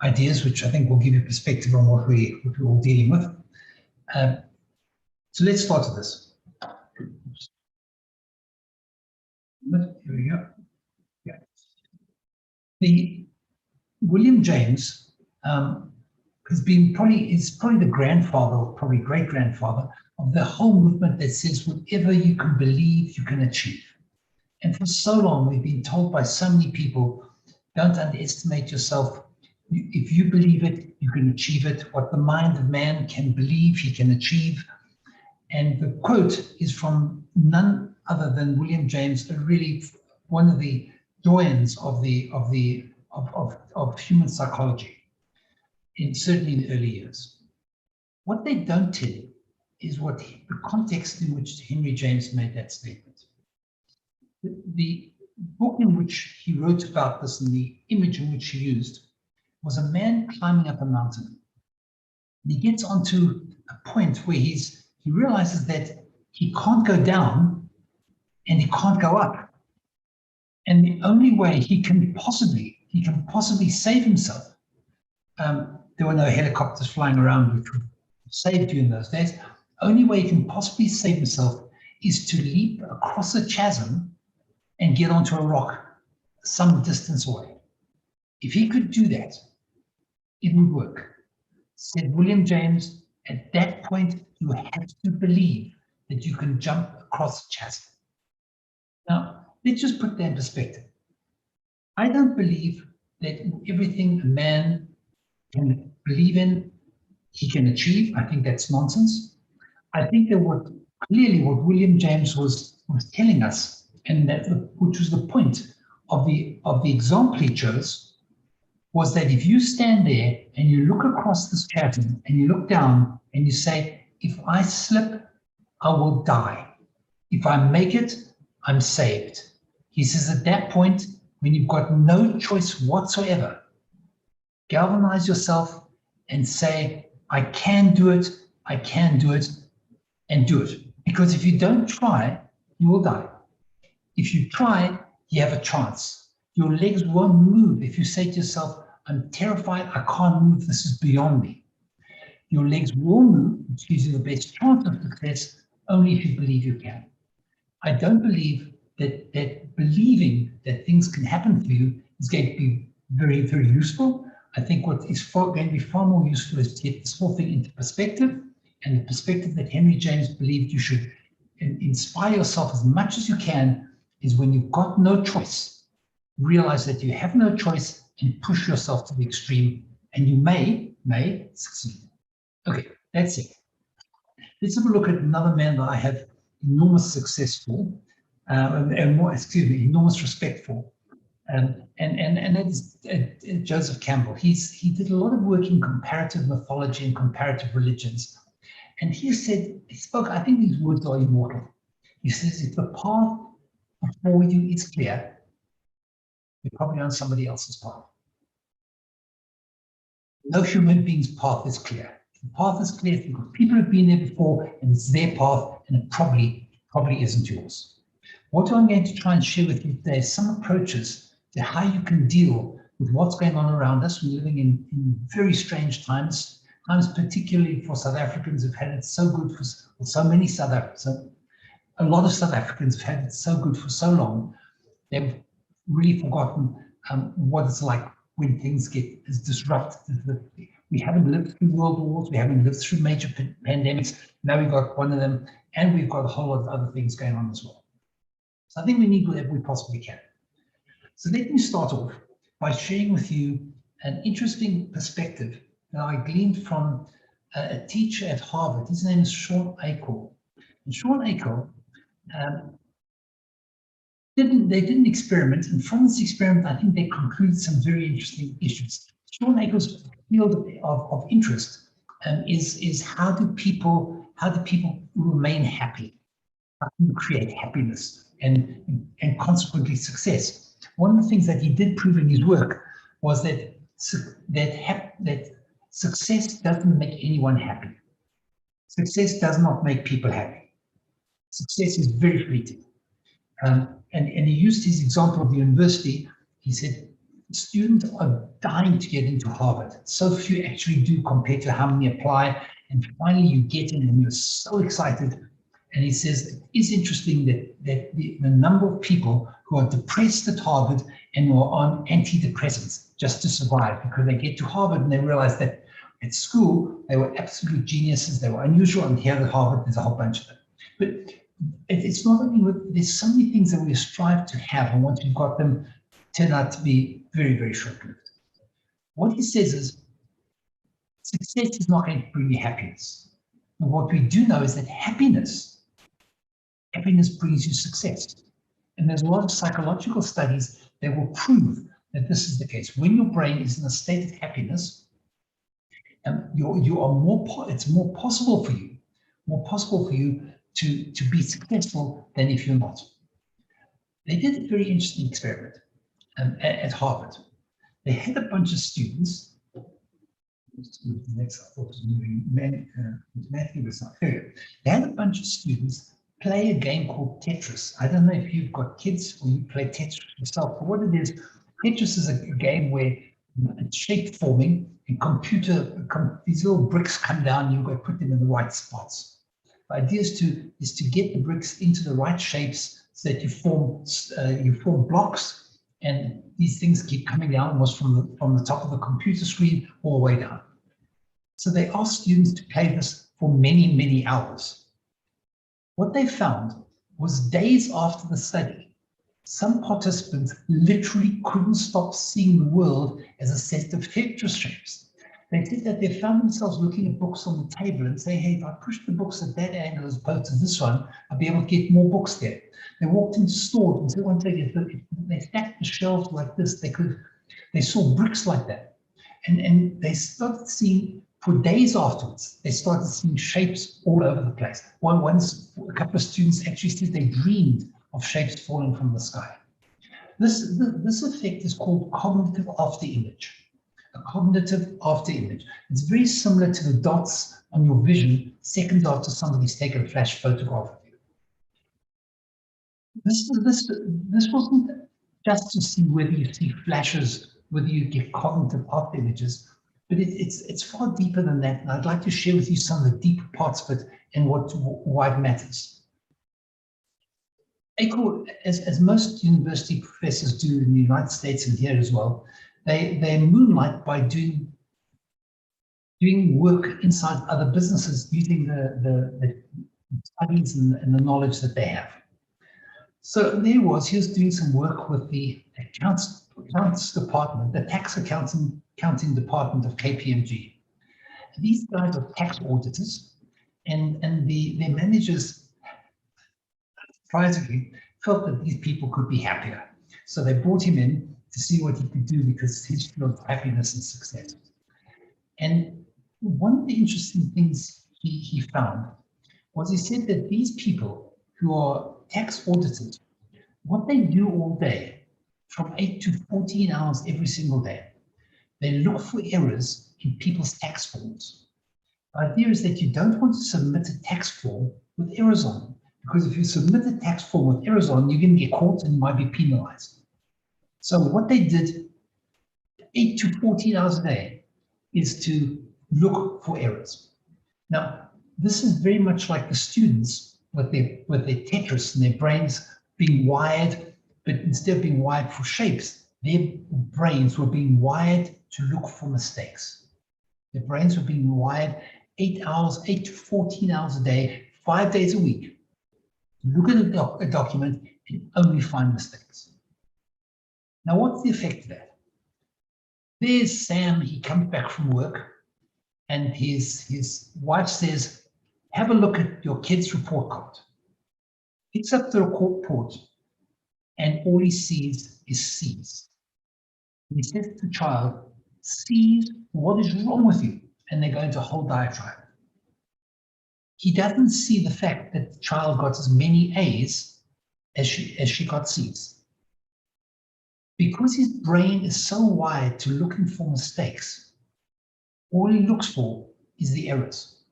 ideas, which I think will give you perspective on what we're all dealing with. So let's start with this. Here we go. Yeah. William James is probably the grandfather, or probably great-grandfather, of the whole movement that says whatever you can believe, you can achieve. And for so long, we've been told by so many people, don't underestimate yourself. If you believe it, you can achieve it. What the mind of man can believe, he can achieve. And the quote is from none other than William James, really one of the doyens of human psychology, certainly in the early years. What they don't tell you is the context in which Henry James made that statement. The book in which he wrote about this and the image in which he used was a man climbing up a mountain. And he gets onto a point where he realizes that he can't go down and he can't go up. And the only way he can possibly save himself, there were no helicopters flying around which would save you in those days. Only way he can possibly save himself is to leap across a chasm and get onto a rock some distance away. If he could do that, it would work. Said William James, at that point, you have to believe that you can jump across a chasm. Now, let's just put that in perspective. I don't believe that everything a man can believe in, he can achieve. I think that's nonsense. I think that what William James was telling us, and which was the point of the example he chose, was that if you stand there and you look across this chasm and you look down and you say, if I slip, I will die. If I make it, I'm saved. He says at that point, when you've got no choice whatsoever, galvanize yourself and say, I can do it, and do it. Because if you don't try, you will die. If you try, you have a chance. Your legs won't move if you say to yourself, I'm terrified, I can't move, this is beyond me. Your legs will move, which gives you the best chance of success, only if you believe you can. I don't believe that believing that things can happen for you is going to be very, very useful. I think what is going to be far more useful is to get this whole thing into perspective, and the perspective that Henry James believed you should inspire yourself as much as you can is when you've got no choice, realize that you have no choice and push yourself to the extreme, and you may succeed. Okay, that's it. Let's have a look at another man that I have enormous success for, enormous respect for, and that is Joseph Campbell. He did a lot of work in comparative mythology and comparative religions, and he spoke, I think these words are immortal. He says, if the path before you is clear, you're probably on somebody else's path. No human being's path is clear. If the path is clear, because people have been there before and it's their path, and it probably isn't yours. What I'm going to try and share with you today is some approaches to how you can deal with what's going on around us. We're living in very strange times particularly for South Africans who've had it so good for so many South Africans. A lot of South Africans have had it so good for so long, they've really forgotten what it's like when things get as disrupted. We haven't lived through world wars, we haven't lived through major pandemics. Now we've got one of them, and we've got a whole lot of other things going on as well. So I think we need whatever we possibly can. So let me start off by sharing with you an interesting perspective that I gleaned from a teacher at Harvard. His name is Sean Akel. And Sean Akel, they did an experiment, and from this experiment, I think they concluded some very interesting issues. Sean Akel's field of interest is how do people remain happy, how to create happiness and consequently success. One of the things that he did prove in his work was that success doesn't make anyone happy. Success does not make people happy. Success is very fleeting. And he used his example of the university. He said, students are dying to get into Harvard. So few actually do compared to how many apply. And finally you get in and you're so excited. And he says, it's interesting that the number of people who are depressed at Harvard and who are on antidepressants just to survive, because they get to Harvard and they realize that at school, they were absolute geniuses, they were unusual, and here at Harvard, there's a whole bunch of them. But it's not only, there's so many things that we strive to have, and once you've got them, turn out to be very, very short-lived. What he says is, success is not going to bring you happiness. And what we do know is that happiness brings you success. And there's a lot of psychological studies that will prove that this is the case. When your brain is in a state of happiness, it's more possible for you to be successful than if you're not. They did a very interesting experiment at Harvard. They had a bunch of students. Next, I thought it was moving. Matthew was not here. They had a bunch of students play a game called Tetris. I don't know if you've got kids or you play Tetris yourself, but what it is, Tetris is a game where it's shape forming and these little bricks come down and you've got to put them in the right spots. The idea is to get the bricks into the right shapes so that you form blocks, and these things keep coming down almost from the top of the computer screen all the way down. So they asked students to play this for many, many hours. What they found was days after the study, some participants literally couldn't stop seeing the world as a set of Tetris shapes. They said that they found themselves looking at books on the table and saying, hey, if I push the books at that angle as opposed to this one, I'll be able to get more books there. They walked into stores and said, once they stacked the shelves like this, they saw bricks like that. And they started seeing, for days afterwards, they started seeing shapes all over the place. Once a couple of students actually said they dreamed of shapes falling from the sky. This effect is called cognitive afterimage. A cognitive afterimage. It's very similar to the dots on your vision seconds after somebody's taken a flash photograph of you. This wasn't just to see whether you see flashes, whether you get cognitive afterimages, but it's far deeper than that. And I'd like to share with you some of the deeper parts of it and why it matters. As most university professors do in the United States and here as well, they moonlight by doing work inside other businesses using the studies and the knowledge that they have. So he was doing some work with the accounts department, the tax accounting department of KPMG. These guys are tax auditors, and their managers surprisingly felt that these people could be happier. So they brought him in to see what he could do because his field of happiness and success. And one of the interesting things he found was he said that these people who are tax auditors, what they do all day, from 8 to 14 hours every single day, they look for errors in people's tax forms. The idea is that you don't want to submit a tax form with errors on them, because if you submit a tax form with errors on, you're going to get caught and you might be penalized. So what they did 8 to 14 hours a day is to look for errors. Now, this is very much like the students with their Tetris and their brains being wired, but instead of being wired for shapes, their brains were being wired to look for mistakes. Their brains were being wired 8 to 14 hours a day, 5 days a week, to look at a document and only find mistakes. Now, what's the effect of that? There's Sam, he comes back from work, and his wife says, have a look at your kid's report card. Picks up the report, and all he sees is C's. He says to the child, C's, what is wrong with you? And they go into a whole diatribe. He doesn't see the fact that the child got as many A's as she got C's. Because his brain is so wired to looking for mistakes, all he looks for is the errors.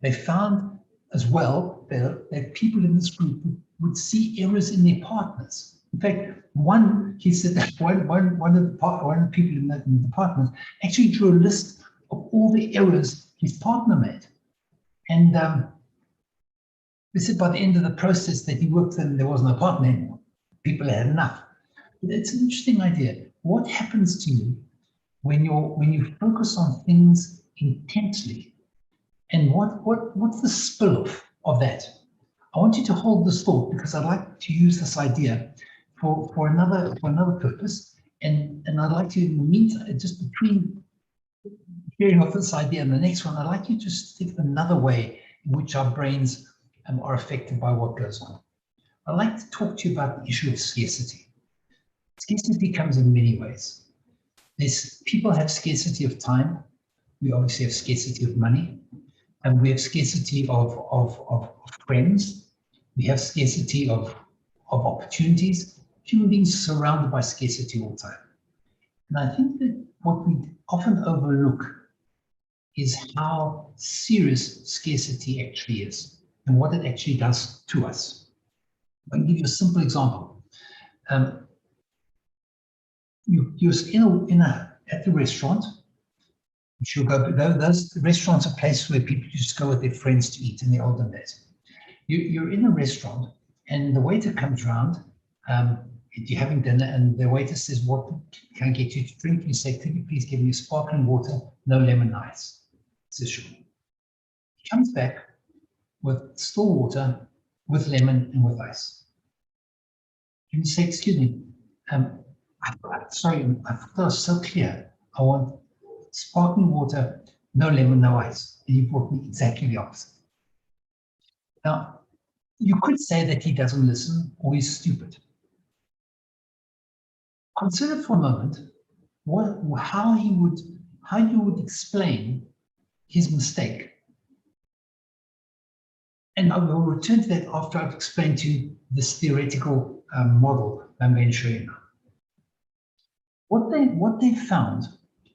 They found as well that people in this group would see errors in their partners. In fact, he said that one of the people in the department actually drew a list of all the errors his partner made. And they said by the end of the process that he worked and there was no partner anymore. People had enough. But it's an interesting idea. What happens to you when you focus on things intently? And what's the spill-off of that? I want you to hold this thought because I'd like to use this idea for another purpose. And I'd like to, in the meantime, just between hearing of this idea and the next one, I'd like you to think of another way in which our brains are affected by what goes on. I'd like to talk to you about the issue of scarcity. Scarcity comes in many ways. People have scarcity of time. We obviously have scarcity of money. And we have scarcity of friends. We have scarcity of opportunities. Human beings are surrounded by scarcity all the time. And I think that what we often overlook is how serious scarcity actually is and what it actually does to us. I'll give you a simple example. You're at the restaurant. You'll go, those restaurants are places where people used to go with their friends to eat in the olden days. You're in a restaurant and the waiter comes around, you're having dinner and the waiter says, what can I get you to drink? You say, could you please give me sparkling water, no lemon ice? Says sure. He comes back with still water, with lemon and with ice. You say, excuse me, sorry, I thought I was so clear. I want sparkling water, no lemon, no ice. And you brought me exactly the opposite. Now, you could say that he doesn't listen or he's stupid. Consider for a moment how you would explain his mistake. And I will return to that after I've explained to you this theoretical model I'm going to show you now. What they found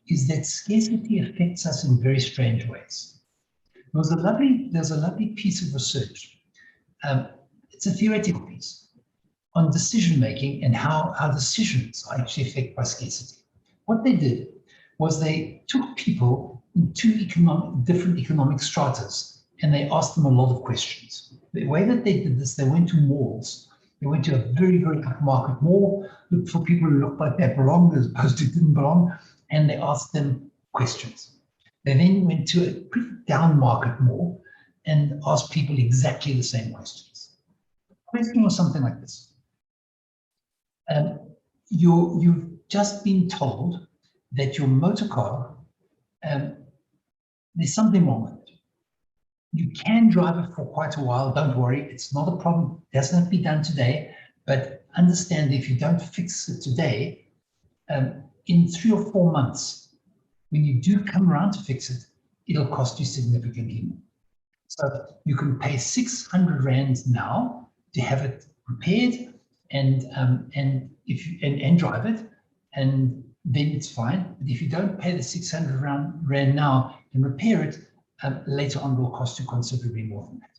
is that scarcity affects us in very strange ways. There's a lovely piece of research. It's a theoretical piece on decision making and how our decisions are actually affected by scarcity. What they did was they took people in two different economic stratas and they asked them a lot of questions. The way that they did this, they went to malls. They went to a very, very upmarket mall, looked for people who looked like they belonged as opposed to didn't belong, and they asked them questions. They then went to a pretty down market mall and asked people exactly the same questions. The question was something like this. You've just been told that your motor car, there's something wrong with it. You can drive it for quite a while, don't worry, it's not a problem, it doesn't have to be done today, but understand if you don't fix it today, in 3 or 4 months, when you do come around to fix it, it'll cost you significantly more. So you can pay 600 Rand now to have it repaired and drive it, and then it's fine. But if you don't pay the 600 Rand now and repair it, later on will cost you considerably more than that.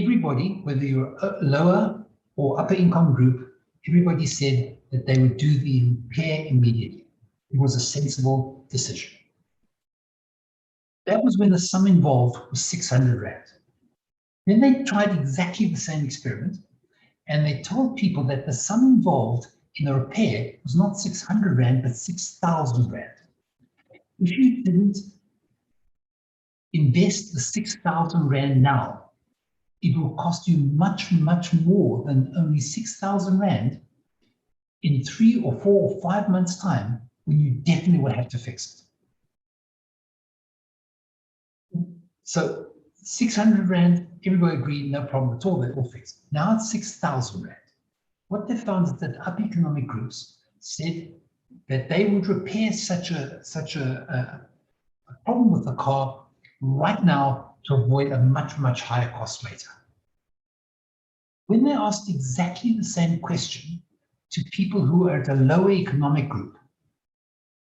Everybody, whether you're a lower or upper income group, everybody said that they would do the repair immediately. It was a sensible decision. That was when the sum involved was 600 Rand. Then they tried exactly the same experiment, and they told people that the sum involved in a repair was not 600 Rand, but 6,000 Rand. If you didn't invest the 6,000 Rand now, it will cost you much, much more than only 6,000 Rand in 3 or 4 or 5 months' time, when you definitely will have to fix it. So 600 Rand, everybody agreed, no problem at all, they're all fixed. Now it's 6,000 Rand. What they found is that upper economic groups said that they would repair such a problem with the car right now to avoid a much, much higher cost later. When they asked exactly the same question to people who are at a lower economic group,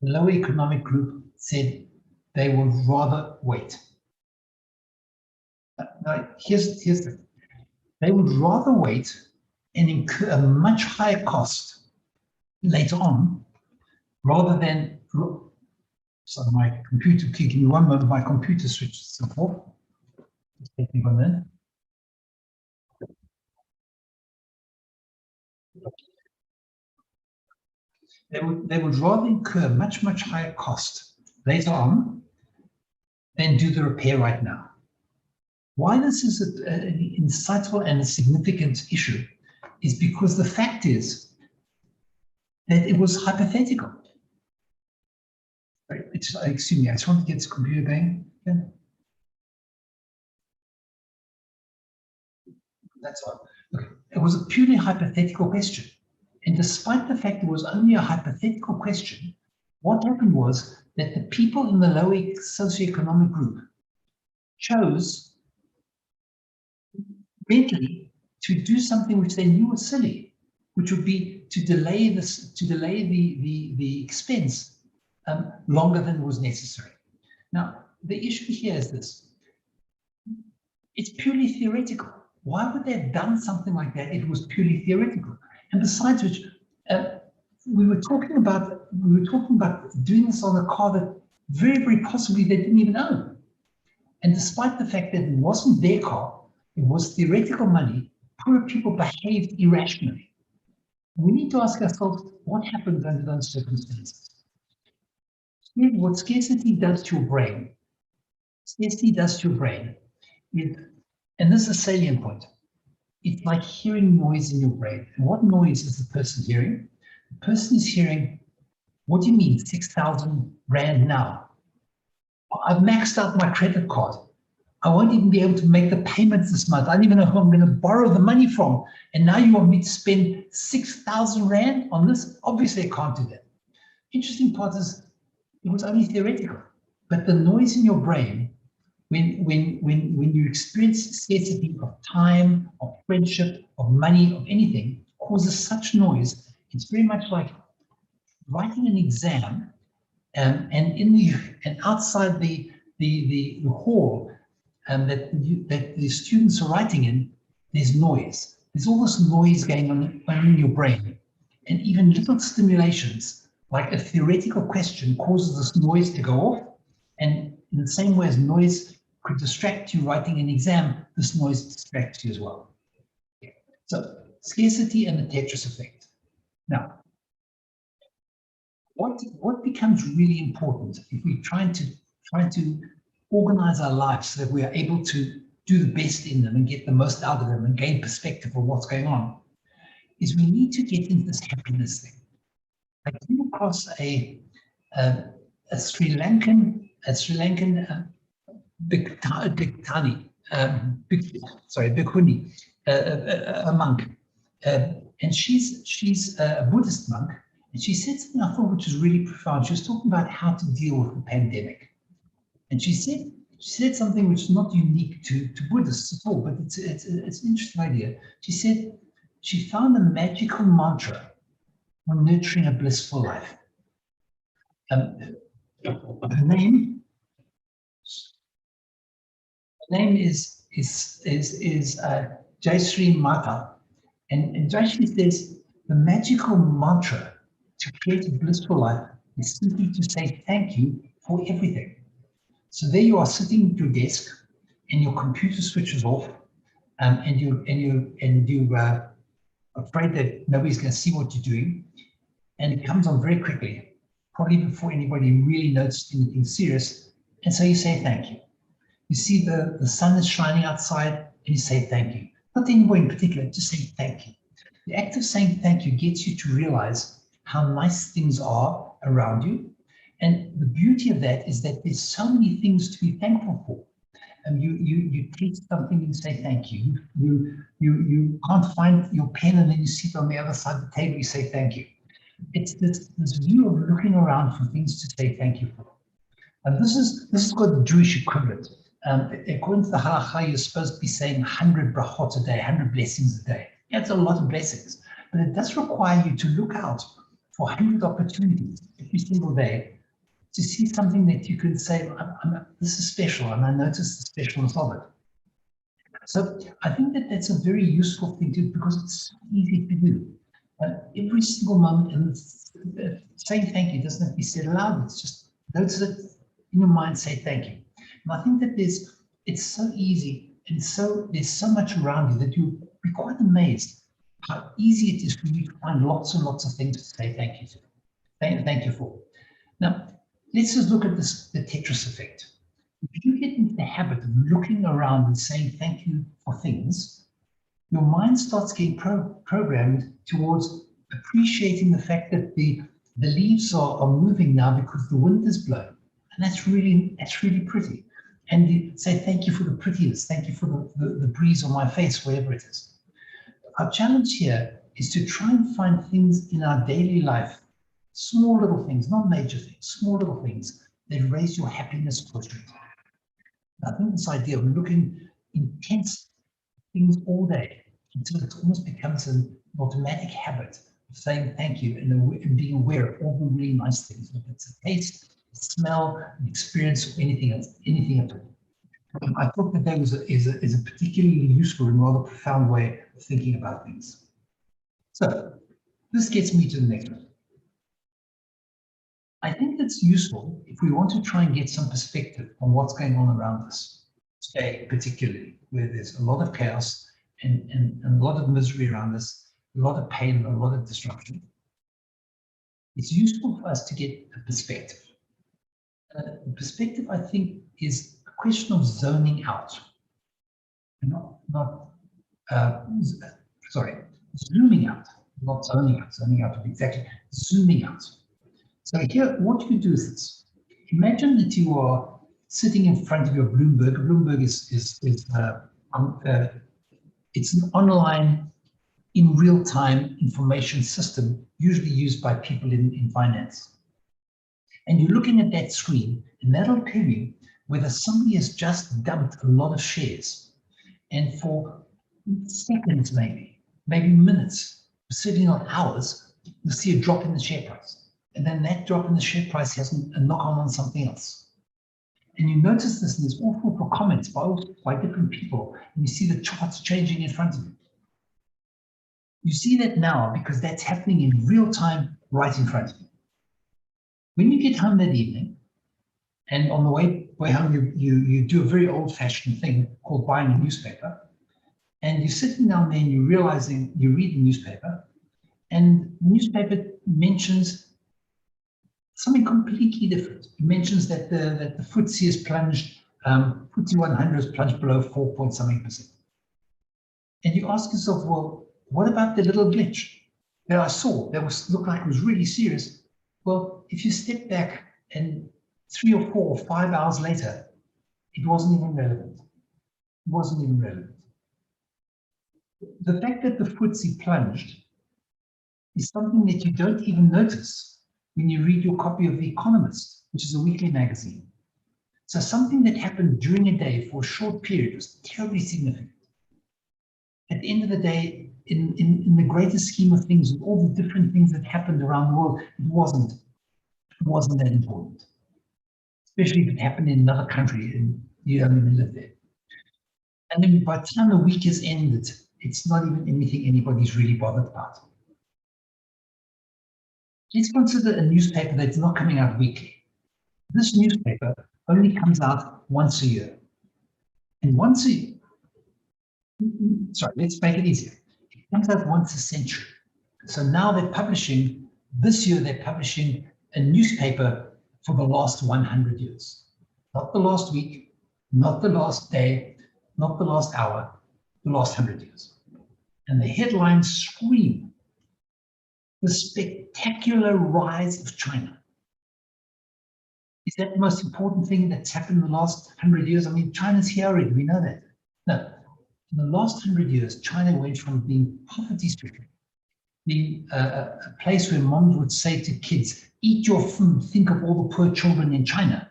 the lower economic group said they would rather wait. Now, here's the thing. They would rather wait and incur a much higher cost later on, rather than, so my computer, give me one moment, my computer switches off. Take me 1 minute. They would rather incur much higher cost later on than do the repair right now. Why this is an insightful and a significant issue is because the fact is that it was hypothetical. Excuse me, I just want to get this computer going again. That's all. Okay. It was a purely hypothetical question. And despite the fact it was only a hypothetical question, what happened was that the people in the lower socioeconomic group chose mentally to do something which they knew was silly, which would be to delay the expense longer than was necessary. Now, the issue here is this. It's purely theoretical. Why would they have done something like that if it was purely theoretical? And besides which, we were talking about doing this on a car that very possibly they didn't even own. And despite the fact that it wasn't their car, it was theoretical money, poor people behaved irrationally. We need to ask ourselves, what happens under those circumstances? What scarcity does to your brain, and this is a salient point, it's like hearing noise in your brain. And what noise is the person hearing? The person is hearing, what do you mean 6,000 Rand now? I've maxed out my credit card. I won't even be able to make the payments this month. I don't even know who I'm going to borrow the money from. And now you want me to spend 6,000 Rand on this? Obviously, I can't do that. Interesting part is it was only theoretical, but the noise in your brain when you experience scarcity of time, of friendship, of money, of anything, causes such noise. It's very much like writing an exam, and outside the hall that the students are writing in, there's noise. There's all this noise going on in your brain, and even little stimulations like a theoretical question causes this noise to go off, and in the same way as noise could distract you writing an exam, this noise distracts you as well. So scarcity and the Tetris effect. Now, what becomes really important if we try to organize our lives so that we are able to do the best in them and get the most out of them and gain perspective of what's going on, is we need to get into this happiness thing. I came across a Sri Lankan Bhikkhuni, a monk, and she's a Buddhist monk, and she said something I thought which was really profound. She was talking about how to deal with the pandemic, and she said something which is not unique to Buddhists at all, but it's an interesting idea. She said she found a magical mantra for nurturing a blissful life. Her name is Jayshree Mata, and Jayshree says the magical mantra to create a blissful life is simply to say thank you for everything. So there you are sitting at your desk, and your computer switches off, and you're afraid that nobody's going to see what you're doing, and it comes on very quickly, probably before anybody really noticed anything serious, and so you say thank you. You see the sun is shining outside, and you say thank you. Not anybody in particular, just say thank you. The act of saying thank you gets you to realize how nice things are around you. And the beauty of that is that there's so many things to be thankful for. And you taste something and say thank you. You can't find your pen and then you sit on the other side of the table, you say thank you. It's this view of looking around for things to say thank you for. And this is called the Jewish equivalent. According to the halacha, you're supposed to be saying 100 brachot a day, 100 blessings a day. That's a lot of blessings, but it does require you to look out for 100 opportunities every single day to see something that you can say, this is special, and I notice the specialness of it. So I think that that's a very useful thing to do because it's so easy to do. Every single moment, and saying thank you doesn't have to be said aloud. It's just notice it in your mind, say thank you. And I think that it's so easy and there's so much around you that you'll be quite amazed how easy it is for you to find lots and lots of things to say thank you to. Thank you for. Now, let's just look at the Tetris effect. If you get into the habit of looking around and saying thank you for things, your mind starts getting programmed towards appreciating the fact that the leaves are moving now because the wind is blowing. And that's really pretty. And you say thank you for the prettiness, thank you for the breeze on my face, wherever it is. Our challenge here is to try and find things in our daily life, small little things, not major things, small little things that raise your happiness quotient. I think this idea of looking intense things all day until it almost becomes an automatic habit of saying thank you and being aware of all the really nice things. If it's a taste, a smell, an experience, or anything else, anything at all. I thought that is a particularly useful and rather profound way of thinking about things. So this gets me to the next one. I think that's useful if we want to try and get some perspective on what's going on around us today, particularly where there's a lot of chaos and a lot of misery around us, a lot of pain, a lot of disruption. It's useful for us to get a perspective. Perspective, I think, is a question of zoning out, zooming out, not zoning out. Zoning out would be exactly zooming out. So here, what you do is this. Imagine that you are sitting in front of your Bloomberg. Bloomberg it's an online, in real-time information system, usually used by people in finance. And you're looking at that screen, and that'll tell you whether somebody has just dumped a lot of shares. And for seconds, maybe minutes, sitting on hours, you'll see a drop in the share price. And then that drop in the share price has a knock-on on something else. And you notice this, and there's all sorts of comments by different people, and you see the charts changing in front of you. You see that now because that's happening in real time right in front of you. When you get home that evening, and on the way home, you do a very old-fashioned thing called buying a newspaper, and you're sitting down there and you're realizing you read the newspaper, and the newspaper mentions something completely different. It mentions that the FTSE has plunged, FTSE 100 has plunged below 4.something%. And you ask yourself, well, what about the little glitch that I saw that looked like it was really serious? Well, if you step back and 3 or 4 or 5 hours later, it wasn't even relevant. It wasn't even relevant. The fact that the FTSE plunged is something that you don't even notice when you read your copy of The Economist, which is a weekly magazine. So something that happened during a day for a short period was terribly significant. At the end of the day, in the greater scheme of things, with all the different things that happened around the world, it wasn't that important. Especially if it happened in another country and you don't even live there. And then by the time the week is ended, it's not even anything anybody's really bothered about. Let's consider a newspaper that's not coming out weekly. This newspaper only comes out once a year. And let's make it easier. It comes out once a century. So now this year they're publishing a newspaper for the last 100 years. Not the last week, not the last day, not the last hour, the last 100 years. And the headlines scream the spectacular rise of China. Is that the most important thing that's happened in the last 100 years? I mean, China's here already, we know that. No, in the last 100 years, China went from being poverty-stricken, being a place where moms would say to kids, eat your food, think of all the poor children in China.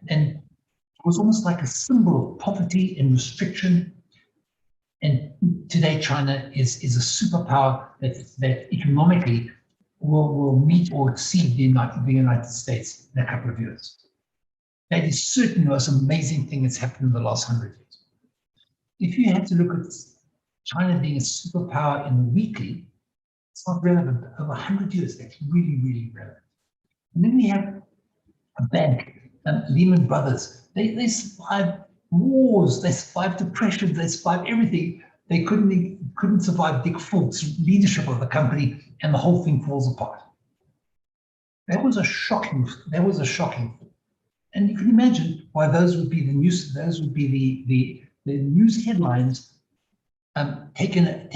And it was almost like a symbol of poverty and restriction. And today, China is a superpower that economically will meet or exceed the United States in a couple of years. That is certainly the most amazing thing that's happened in the last 100 years. if you had to look at China being a superpower in the weekly, it's not relevant. Over 100 years, that's really, really relevant. And then we have a bank, Lehman Brothers. They survived wars, they survived depression, they survived everything. They couldn't survive Dick Fult's leadership of the company, and the whole thing falls apart. That was a shocking. And you can imagine why those would be the news. Those would be the news headlines, taking a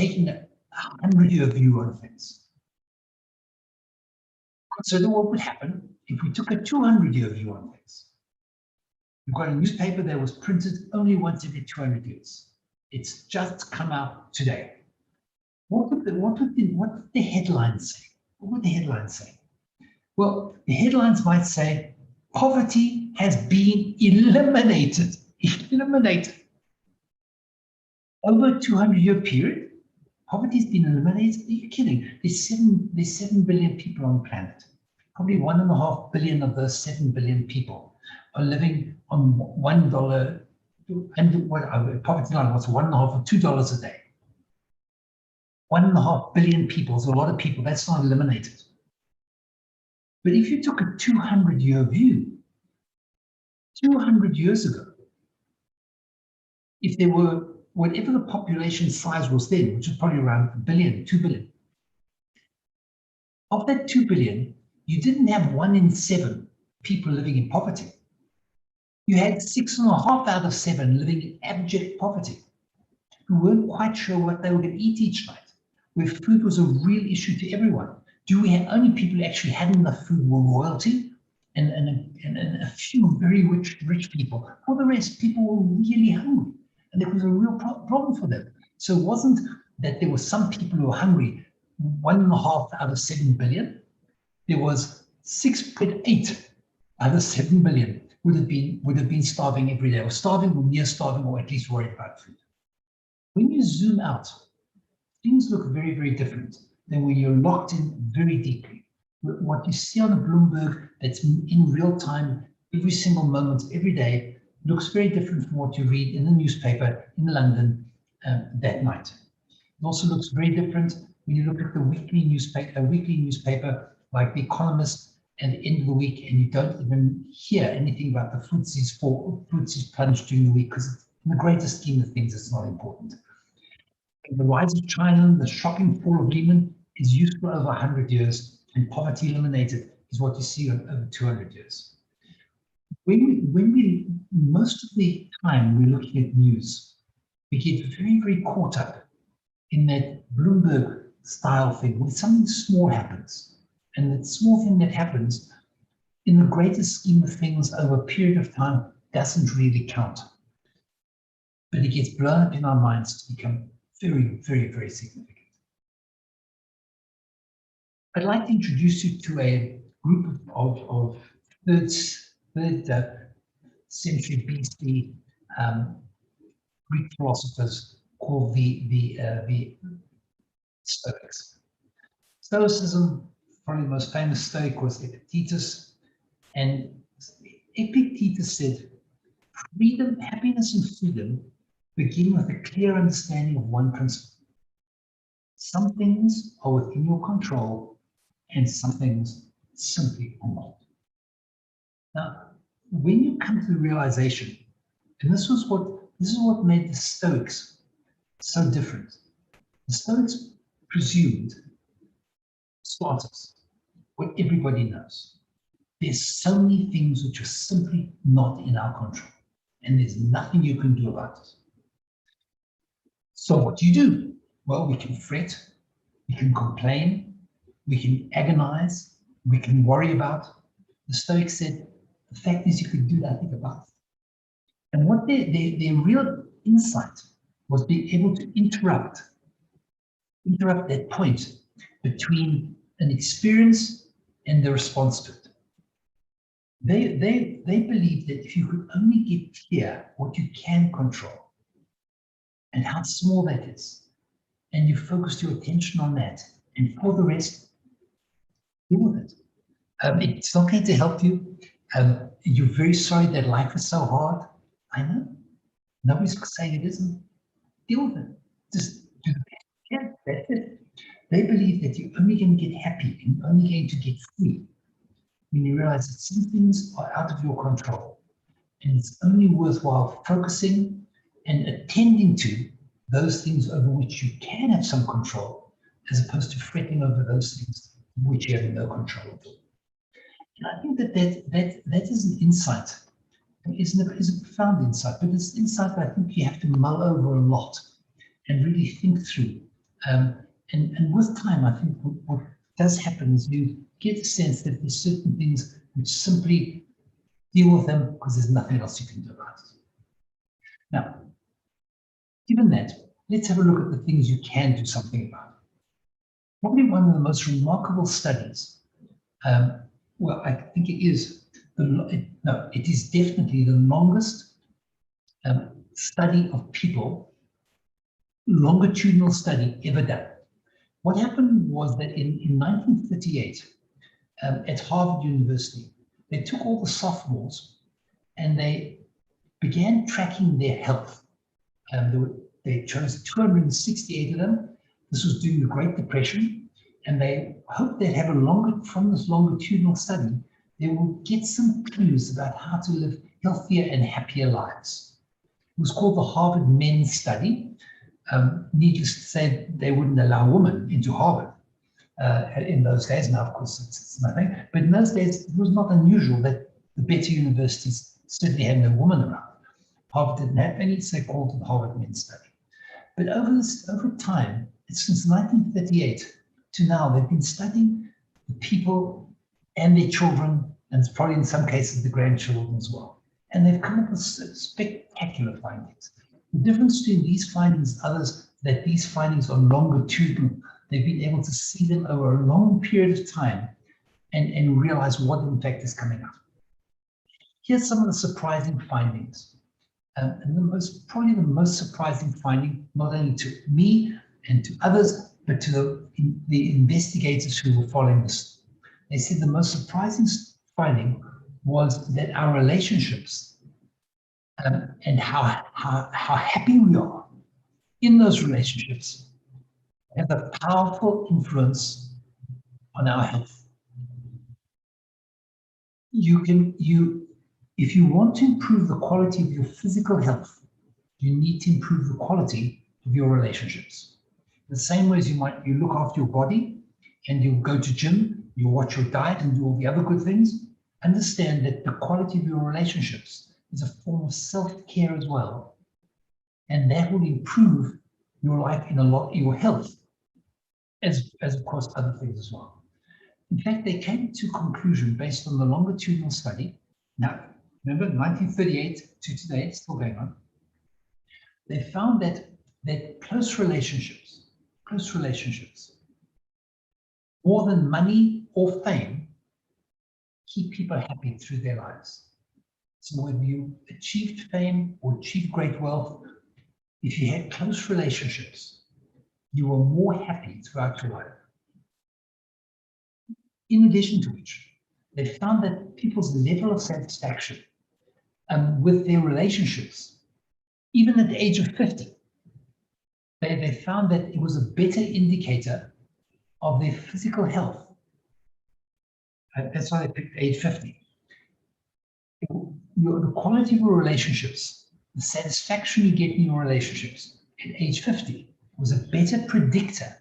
100-year view on things. Consider what would happen if we took a 200-year view on things. We've got a newspaper that was printed only once every 200 years. It's just come out today. What would the headlines say? What would the headlines say? Well, the headlines might say, poverty has been eliminated. Eliminated. Over a 200-year period, poverty's been eliminated. Are you kidding? There's 7 billion people on the planet. Probably 1.5 billion of those 7 billion people are living on $1, and what poverty line was $1.5 or $2 a day. 1.5 billion people is a lot of people. That's not eliminated. But if you took a 200-year view, 200 years ago, if there were whatever the population size was then, which was probably around 1 billion, 2 billion, of that 2 billion, you didn't have 1 in 7 people living in poverty. You had 6.5 out of 7 living in abject poverty, who weren't quite sure what they were going to eat each night, where food was a real issue to everyone. Only people who actually had enough food were royalty and a few very rich people. For the rest, people were really hungry, and it was a real problem for them. So it wasn't that there were some people who were hungry, 1.5 out of 7 billion. There was 6.8 out of 7 billion would have been starving every day, or starving or near starving, or at least worried about food. When you zoom out, things look very, very different than when you're locked in very deeply. What you see on a Bloomberg that's in real time, every single moment, every day, looks very different from what you read in the newspaper in London that night. It also looks very different when you look at the weekly newspaper like The Economist at the end of the week, and you don't even hear anything about the FTSE's plunge during the week, because in the greater scheme of things, it's not important. The rise of China, the shocking fall of Lehman is useful over 100 years, and poverty eliminated is what you see over 200 years. Most of the time we're looking at news, we get very, very caught up in that Bloomberg style thing where something small happens. And that small thing that happens in the greater scheme of things over a period of time doesn't really count. But it gets blown up in our minds to become very, very, very significant. I'd like to introduce you to a group of third century BC Greek philosophers called the Stoics. Stoicism, probably the most famous Stoic was Epictetus, and Epictetus said, freedom, happiness and freedom begin with a clear understanding of one principle. Some things are within your control and some things simply are not. Now, when you come to the realization, and this is what made the Stoics so different. The Stoics presumed, Spartans, what everybody knows. There's so many things which are simply not in our control, and there's nothing you can do about it. So what do you do? Well, we can fret, we can complain, we can agonize, we can worry about. The Stoics said, the fact is you could do nothing about it. And what their real insight was being able to interrupt that point between an experience and the response to it. They believe that if you could only get clear what you can control and how small that is, and you focused your attention on that, and for the rest, deal with it. It's not going to help you. You're very sorry that life is so hard. I know. Nobody's saying it isn't. deal with them. Just do the best you can. That's it. They believe that you're only going to get happy and you're only going to get free when you realize that some things are out of your control. And it's only worthwhile focusing and attending to those things over which you can have some control, as opposed to fretting over those things which you have no control over. And I think that is an insight. It's a profound insight, but it's an insight that I think you have to mull over a lot and really think through. And with time, I think what does happen is you get a sense that there's certain things which simply deal with them because there's nothing else you can do about it. Now, given that, let's have a look at the things you can do something about. Probably one of the most remarkable studies, well, I think it is, it is definitely the longest study of people, longitudinal study ever done. What happened was that in 1938, at Harvard University, they took all the sophomores and they began tracking their health. They chose 268 of them. This was during the Great Depression, and they hoped they'd have from this longitudinal study, they would get some clues about how to live healthier and happier lives. It was called the Harvard Men's Study. Needless to say, they wouldn't allow women into Harvard in those days. Now, of course, it's nothing. But in those days, it was not unusual that the better universities certainly had no women around. Harvard didn't have any, so they called it the Harvard Men's Study. But over time, since 1938 to now, they've been studying the people and their children, and probably in some cases the grandchildren as well. And they've come up with spectacular findings. The difference between these findings and others, that these findings are longitudinal. They've been able to see them over a long period of time and realize what in fact is coming up. Here's some of the surprising findings. And probably the most surprising finding, not only to me and to others, but to the investigators who were following this. They said the most surprising finding was that our relationships and how happy we are in those relationships have a powerful influence on our health. If you want to improve the quality of your physical health, you need to improve the quality of your relationships. The same way as you look after your body and you go to gym, you watch your diet and do all the other good things, understand that the quality of your relationships is a form of self-care as well. And that will improve your life your health, as of course other things as well. In fact, they came to a conclusion based on the longitudinal study. Now, remember, 1938 to today, it's still going on. They found that close relationships, more than money or fame, keep people happy through their lives. So whether you achieved fame or achieved great wealth, if you had close relationships, you were more happy throughout your life. In addition to which, they found that people's level of satisfaction with their relationships, even at the age of 50, they found that it was a better indicator of their physical health. That's why they picked age 50. The quality of your relationships, the satisfaction you get in your relationships at age 50 was a better predictor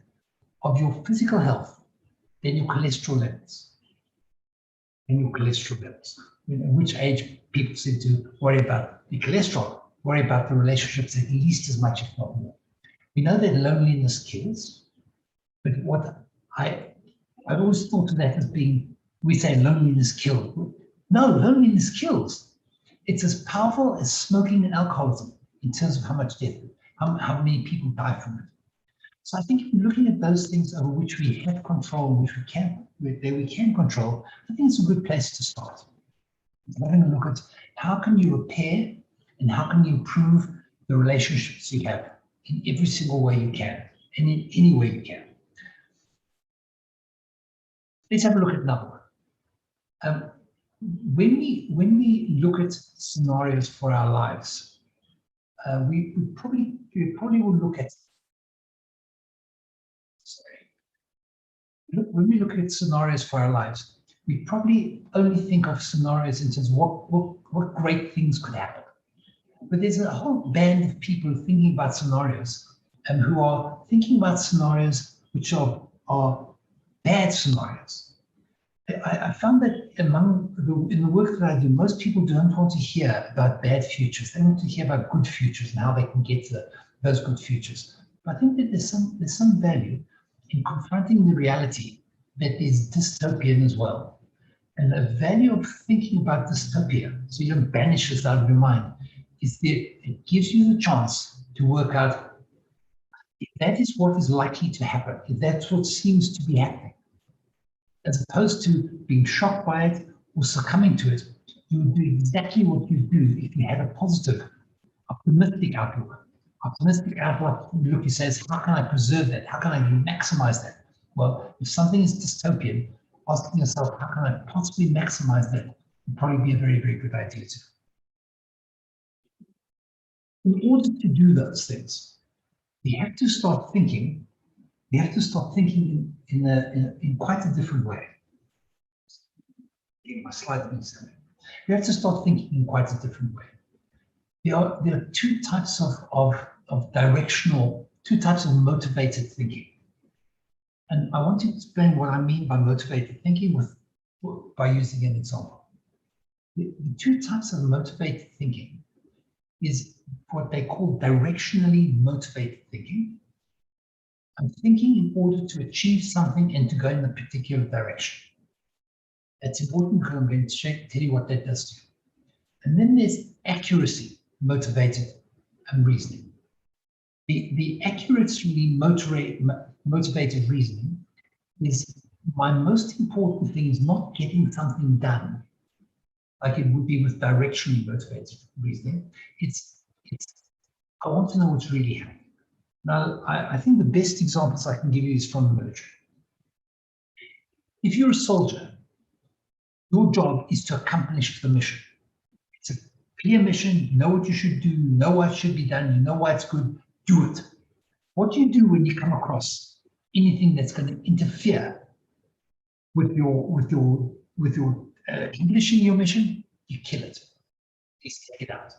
of your physical health than your cholesterol levels. In which age people seem to worry about the cholesterol, worry about the relationships at least as much, if not more. We know that loneliness kills, but what I've always thought of that as being, we say loneliness kills. No, loneliness kills. It's as powerful as smoking and alcoholism in terms of how much death, how many people die from it. So I think if we're looking at those things over which we have control, which we can control, I think it's a good place to start. Having a look at how can you repair and how can you improve the relationships you have in every single way you can, and in any way you can. Let's have a look at another one. When we look at scenarios for our lives, we probably will look at, when we look at scenarios for our lives, we probably only think of scenarios in terms of what great things could happen. But there's a whole band of people thinking about scenarios and who are thinking about scenarios which are bad scenarios. I found that in the work that I do, most people don't want to hear about bad futures. They want to hear about good futures and how they can get to those good futures. But I think that there's some value in confronting the reality that is dystopian as well. And the value of thinking about dystopia, so you don't banish this out of your mind, is that it gives you the chance to work out if that is what is likely to happen, if that's what seems to be happening, as opposed to being shocked by it or succumbing to it. You would do exactly what you do if you had a positive, optimistic outlook. Optimistic outlook says, how can I preserve that? How can I maximize that? Well, if something is dystopian, asking yourself, how can I possibly maximize that, would probably be a very, very good idea too. In order to do those things, we have to start thinking. We have to start thinking in quite a different way. My slide means something. We have to start thinking in quite a different way. There are two types of directional, two types of motivated thinking. And I want to explain what I mean by motivated thinking by using an example. The two types of motivated thinking is what they call directionally motivated thinking. I'm thinking in order to achieve something and to go in a particular direction. That's important because I'm going to tell you what that does to you. And then there's accuracy motivated reasoning. The accurately motivated reasoning is my most important thing is not getting something done like it would be with directionally motivated reasoning. It's I want to know what's really happening. Now, I think the best examples I can give you is from the military. If you're a soldier, your job is to accomplish the mission. It's a clear mission, you know what you should do, you know what should be done, you know why it's good, do it. What do you do when you come across anything that's going to interfere with your accomplishing your mission? You kill it. You take it out.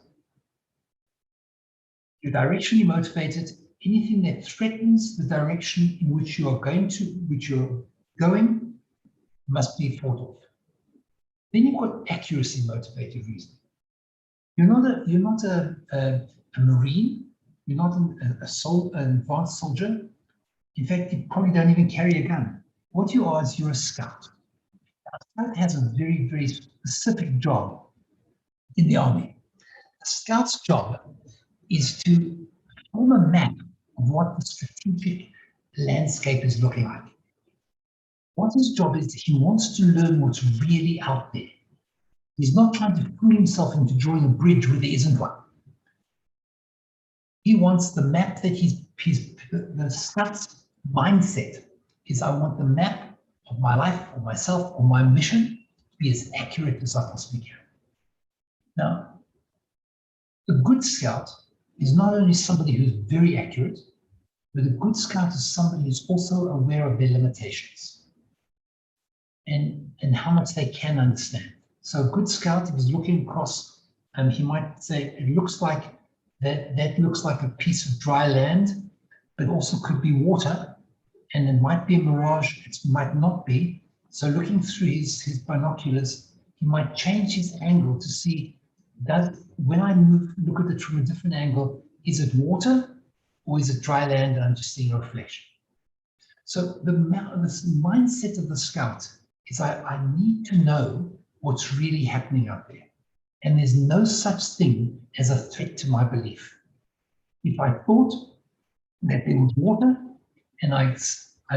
You're directionally motivated. Anything that threatens the direction in which you're going must be fought off. Then you've got accuracy motivated reasoning. You're not a Marine. You're not an advanced soldier. In fact, you probably don't even carry a gun. What you are is you're a scout. A scout has a very, very specific job in the army. A scout's job is to form a map of what the strategic landscape is looking like. What his job is, he wants to learn what's really out there. He's not trying to fool himself into drawing a bridge where there isn't one. He wants the map that the scout's mindset is, I want the map of my life, or myself, or my mission to be as accurate as I possibly can. Now, a good scout is not only somebody who's very accurate, but a good scout is somebody who's also aware of their limitations and how much they can understand. So a good scout, if he's looking across, he might say, it looks like that looks like a piece of dry land, but also could be water, and it might be a mirage, it might not be. So looking through his binoculars, he might change his angle to see, when I look at it from a different angle, is it water or is it dry land and I'm just seeing a reflection? So this mindset of the scout is I need to know what's really happening out there. And there's no such thing as a threat to my belief. If I thought that there was water and I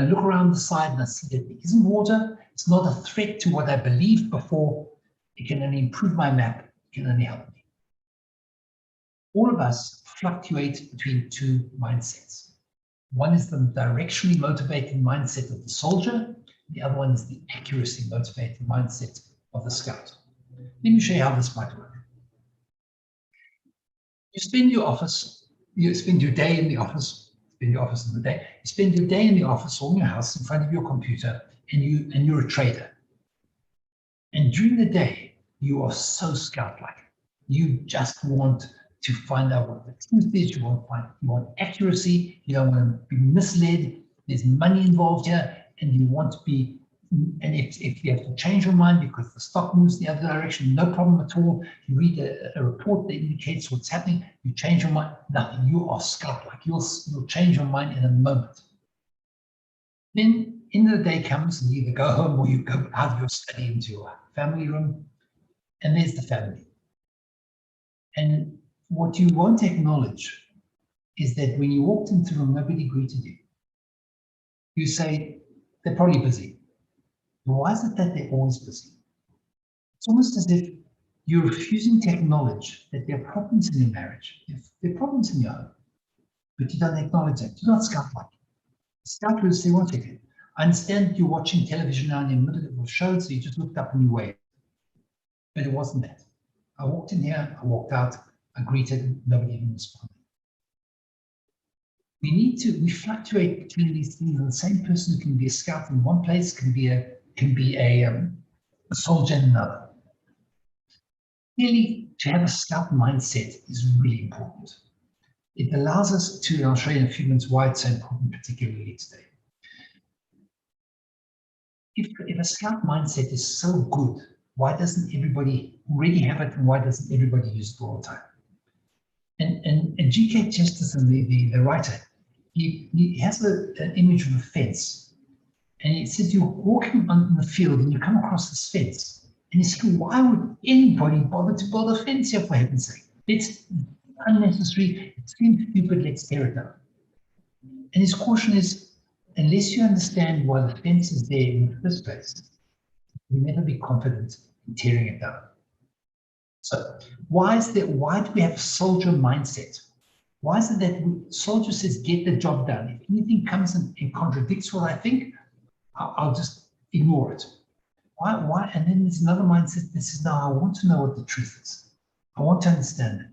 look around the side and I see that there isn't water, it's not a threat to what I believed before. It can only improve my map, it can only help me. All of us fluctuate between two mindsets. One is the directionally motivated mindset of the soldier, the other one is the accuracy motivated mindset of the scout. Let me show you how this might work. You spend your day in the office, spend your office in the day, you spend your day in the office or in your house in front of your computer, and you're a trader. And during the day, you are so scout-like. You just want to find out what the truth is. You want accuracy. You don't want to be misled. There's money involved here, and you want to be. And if you have to change your mind because the stock moves the other direction, no problem at all. You read a report that indicates what's happening. You change your mind. Nothing. You are scout-like. You'll change your mind in a moment. Then end of the day comes, and you either go home or you go out of your study into your family room, and there's the family. And what you won't acknowledge is that when you walked into the room, nobody greeted you. You say, they're probably busy. But why is it that they're always busy? It's almost as if you're refusing to acknowledge that there are problems in your marriage, if there are problems in your home, but you don't acknowledge that. You're not scout-like. Scout will say, one second. I understand you're watching television now in the middle of a show, so you just looked up and you waved. But it wasn't that. I walked in here, I walked out, I greeted, nobody even responded. We fluctuate between these things, and the same person who can be a scout in one place can be a soldier in another. Clearly, to have a scout mindset is really important. It allows us to, and I'll show you in a few minutes why it's so important, particularly today. If a scout mindset is so good, why doesn't everybody already have it, and why doesn't everybody use it all the time? And G.K. Chesterton, the writer, he has an image of a fence, and he says you're walking on the field and you come across this fence, and he says, why would anybody bother to build a fence here, for heaven's sake? It's unnecessary, it seems stupid, let's tear it down. And his caution is, unless you understand why the fence is there in the first place, you'll never be confident in tearing it down. So why do we have a soldier mindset? Why is it that soldier says, get the job done? If anything comes and contradicts what I think, I'll just ignore it. Why? And then there's another mindset that says, no, I want to know what the truth is. I want to understand it.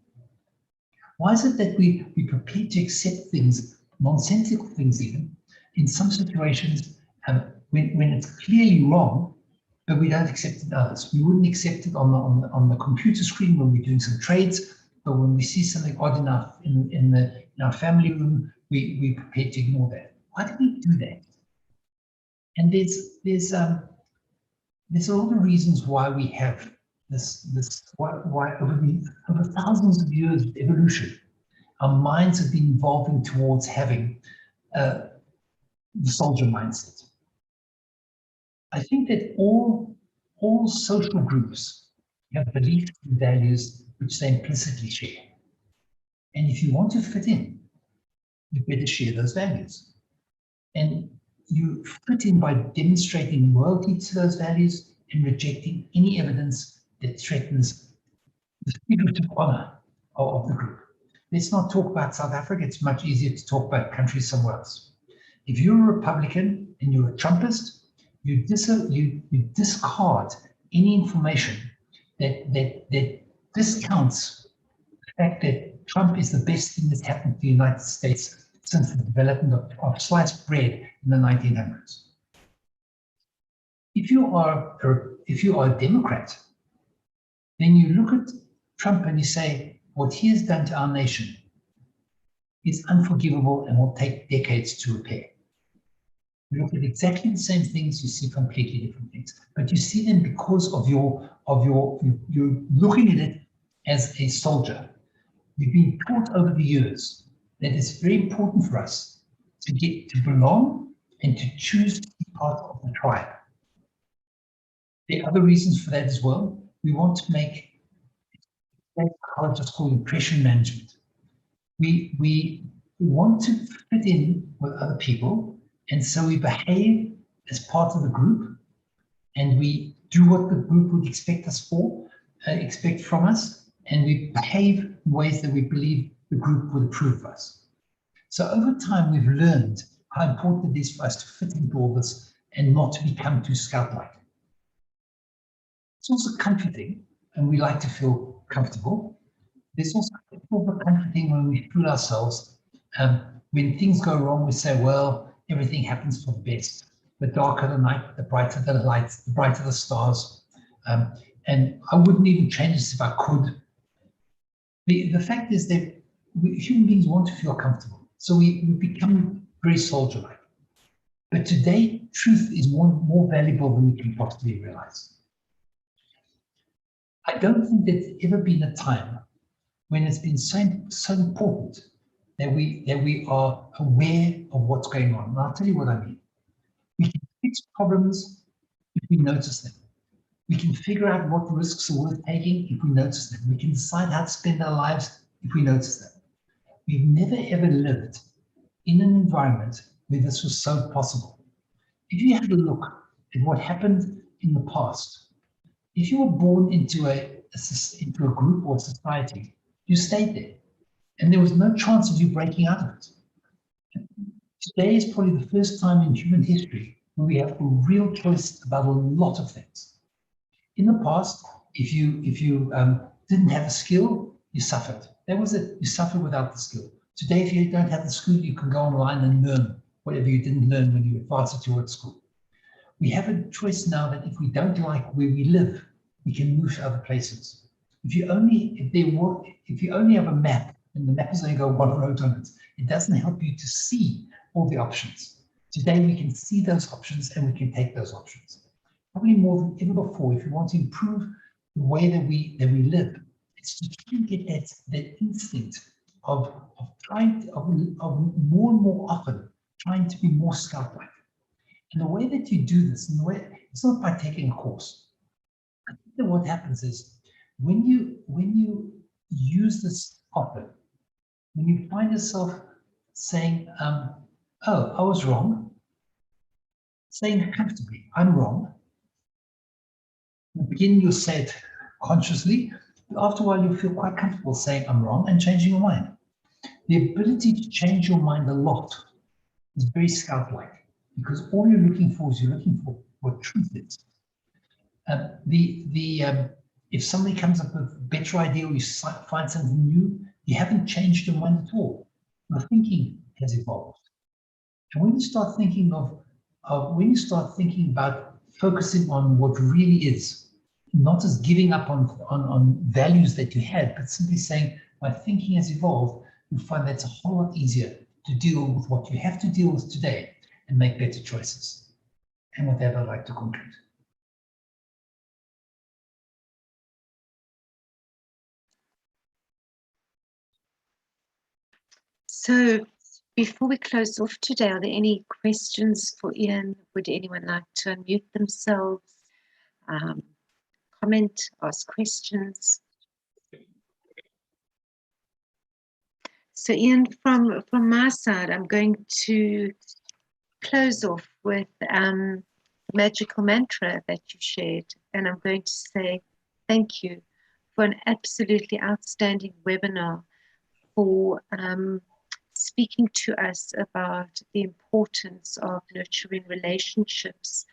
Why is it that we prepare to accept things, nonsensical things even, in some situations when it's clearly wrong, but we don't accept it in others? We wouldn't accept it on the computer screen when we're doing some trades, but when we see something odd enough in our family room, we prepare to ignore that. Why do we do that? And there's a lot of reasons why we have why over thousands of years of evolution, our minds have been evolving towards having the soldier mindset. I think that all social groups have beliefs and values which they implicitly share. And if you want to fit in, you better share those values. And you fit in by demonstrating loyalty to those values and rejecting any evidence that threatens the figurative honor of the group. Let's not talk about South Africa. It's much easier to talk about countries somewhere else. If you're a Republican and you're a Trumpist, you discard any information that discounts the fact that Trump is the best thing that's happened to the United States since the development of sliced bread in the 1900s. If you are a Democrat, then you look at Trump and you say, what he has done to our nation is unforgivable and will take decades to repair. You look at exactly the same things, you see completely different things, but you see them because of you're looking at it as a soldier. We've been taught over the years that it's very important for us to get to belong and to choose to be part of the tribe. There are other reasons for that as well. We want to make what psychologists call impression management. We want to fit in with other people, and so we behave as part of the group, and we do what the group would expect from us, and we behave in ways that we believe the group would approve of us. So over time, we've learned how important it is for us to fit into all this and not to become too scout-like. It's also comforting, and we like to feel comfortable. there's also a comforting when we fool ourselves. When things go wrong, we say, well, everything happens for the best. The darker the night, the brighter the lights, the brighter the stars. And I wouldn't even change this if I could. The fact is that human beings want to feel comfortable. So we become very soldier-like. But today, truth is more valuable than we can possibly realize. I don't think there's ever been a time when it's been so important that we are aware of what's going on. And I'll tell you what I mean. We can fix problems if we notice them. We can figure out what risks are worth taking if we notice them. We can decide how to spend our lives if we notice them. We've never ever lived in an environment where this was so possible. If you had a look at what happened in the past, if you were born into a group or society, you stayed there, and there was no chance of you breaking out of it. Today is probably the first time in human history where we have a real choice about a lot of things. In the past, if you didn't have a skill, you suffered. That was it. You suffered without the skill. Today, if you don't have the skill, you can go online and learn whatever you didn't learn when you advanced at your school. We have a choice now that if we don't like where we live, we can move to other places. If you only have a map and the map has only got one road on it, it doesn't help you to see all the options. Today we can see those options and we can take those options. Probably more than ever before, if you want to improve the way that we live, it's to try and get that instinct of more and more often trying to be more scout-like. And the way that you do this, it's not by taking a course. I think that what happens is when you use this often, when you find yourself saying, oh, I was wrong, saying comfortably, I'm wrong. In the beginning, you'll say it consciously, but after a while, you'll feel quite comfortable saying, I'm wrong, and changing your mind. The ability to change your mind a lot is very scout-like, because all you're looking for for what truth is. If somebody comes up with a better idea or you find something new, you haven't changed your mind at all. Your thinking has evolved. And when you start thinking about focusing on what really is, not as giving up on values that you had, but simply saying, my thinking has evolved, you find that's a whole lot easier to deal with what you have to deal with today and make better choices. And with that, I'd like to conclude. So before we close off today, are there any questions for Ian? Would anyone like to unmute themselves, comment, ask questions? So Ian, from my side, I'm going to close off with the magical mantra that you shared, and I'm going to say thank you for an absolutely outstanding webinar, for speaking to us about the importance of nurturing relationships,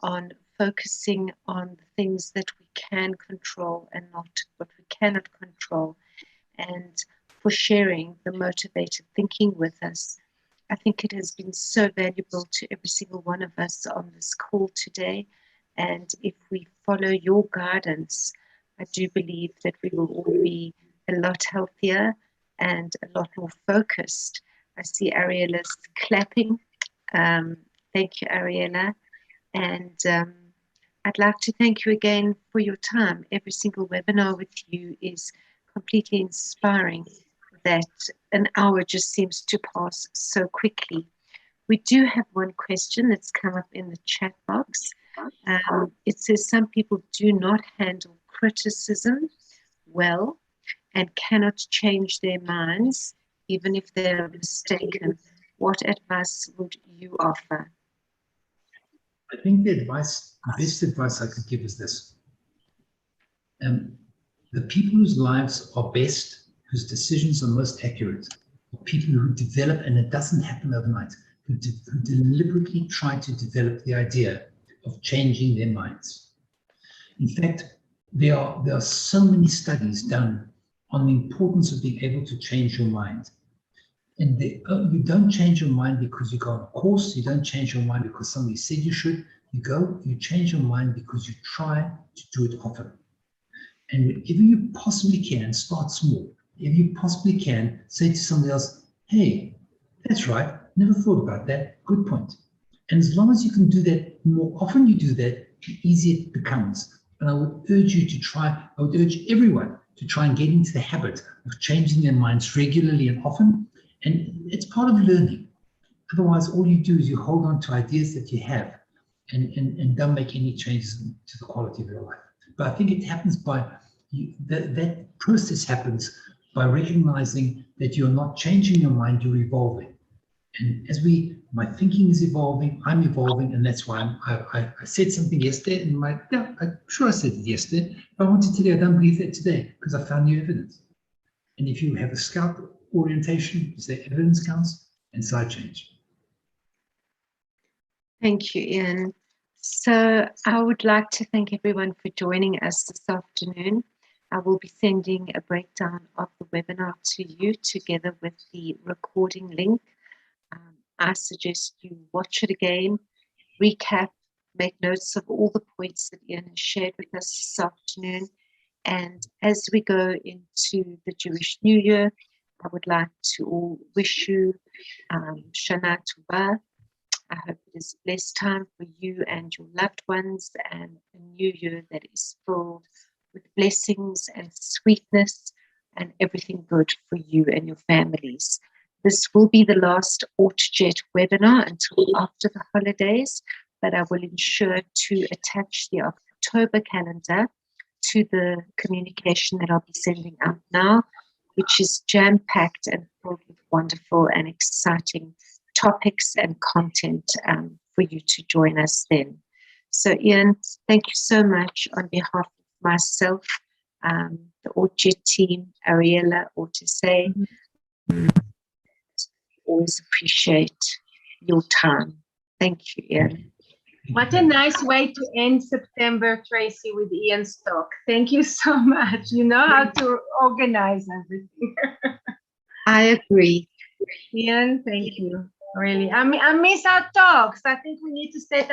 on focusing on the things that we can control and not what we cannot control, and for sharing the motivated thinking with us. I think it has been so valuable to every single one of us on this call today. And if we follow your guidance, I do believe that we will all be a lot healthier and a lot more focused. I see Ariela's clapping. Thank you, Ariela. And I'd like to thank you again for your time. Every single webinar with you is completely inspiring, that an hour just seems to pass so quickly. We do have one question that's come up in the chat box. It says some people do not handle criticism well and cannot change their minds, even if they're mistaken. What advice would you offer? I think the best advice I could give is this. The people whose lives are best, whose decisions are most accurate, are people who develop, and it doesn't happen overnight, who deliberately try to develop the idea of changing their minds. In fact, there are so many studies done on the importance of being able to change your mind. And you don't change your mind because you go on a course. You don't change your mind because somebody said you should. You change your mind because you try to do it often. And whenever you possibly can, start small. If you possibly can, say to somebody else, hey, that's right, never thought about that, good point. And as long as you can do that, the more often you do that, the easier it becomes. And I would urge you to try, I would urge everyone to try and get into the habit of changing their minds regularly and often. And it's part of learning. Otherwise, all you do is you hold on to ideas that you have and don't make any changes to the quality of your life. But I think it happens by, that process happens by recognizing that you're not changing your mind, you're evolving. And as my thinking is evolving, I'm evolving, and that's why I said something yesterday, and I'm sure I said it yesterday, but I want to tell you I don't believe that today because I found new evidence. And if you have a scout orientation, you say evidence counts, and so I change. Thank you, Ian. So I would like to thank everyone for joining us this afternoon. I will be sending a breakdown of the webinar to you together with the recording link. I suggest you watch it again, recap, make notes of all the points that Ian has shared with us this afternoon. And as we go into the Jewish New Year, I would like to all wish you Shana Tova. I hope it is a blessed time for you and your loved ones, and a new year that is filled with blessings and sweetness and everything good for you and your families. This will be the last AutoJet webinar until after the holidays, but I will ensure to attach the October calendar to the communication that I'll be sending out now, which is jam-packed and filled with wonderful and exciting topics and content for you to join us then. So Ian, thank you so much on behalf of myself, the AutoJet team, Ariella, Autosay. Always appreciate your time. Thank you, Ian. What a nice way to end September, Tracy, with Ian's talk. Thank you so much. You know how to organize everything. I agree. Ian, thank you. Really. I miss our talks. I think we need to stay